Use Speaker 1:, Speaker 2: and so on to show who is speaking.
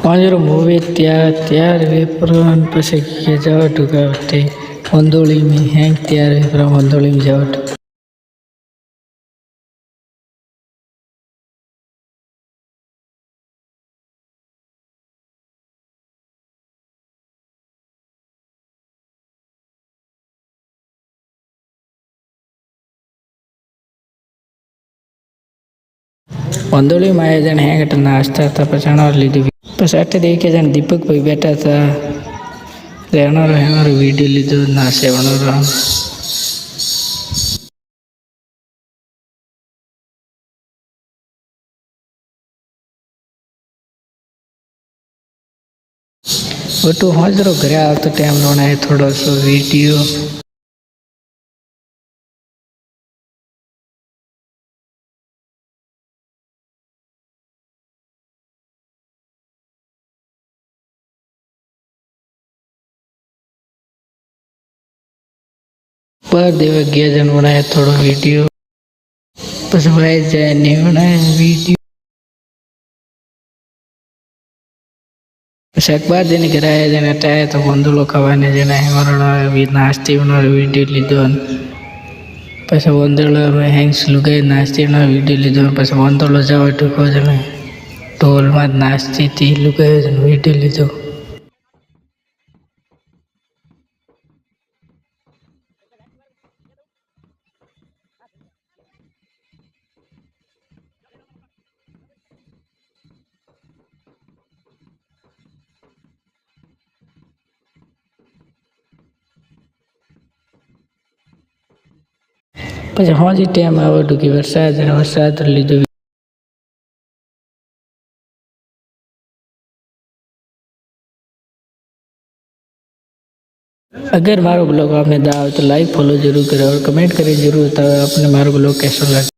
Speaker 1: પાંજરો movie ત્યાર વેપરન પછી કે જવા ટુકાવતે વંદોળી में हैंग ત્યાર વેપરા વંદોળી में જવા વંદોળી માં આયા જણ હેંગ નાસ્તા હતા પછી અણાર લીધી પછી અટે દેખે જણ દીપકભાઈ બેઠા હતા અણારો વિડીયો લીધો નાસે અણારો બટુ હાજરો ઘરે આવતો ટાઈમ લોણાય થોડો સો વિડીયો पर देवा गया जन बनाया थोड़ा वीडियो बस भाई जाए नहीं बनाया वीडियो बस अखबार देने कराया जन हटाया तो बंदूलो खावाने जना हमारा नाश्ते उन्होंने वीडियो लीधो પછી વંદોળો में हैंग्स लुगाई नाश्ते ना वीडियो लीधो પછી વંદોળો જવા ટૂંકો જને ઢોલમાં જ નાસ્તી હતી લुगाई જને वीडियो लीधो પછી હોજી ટાઈમ આવડું કે વરસાદ લીધો अगर मारो ब्लॉग आपने दाव तो लाइक फॉलो जरूर करें और कमेंट करें जरूर तो आपने मारो ब्लॉग कैसा लगा।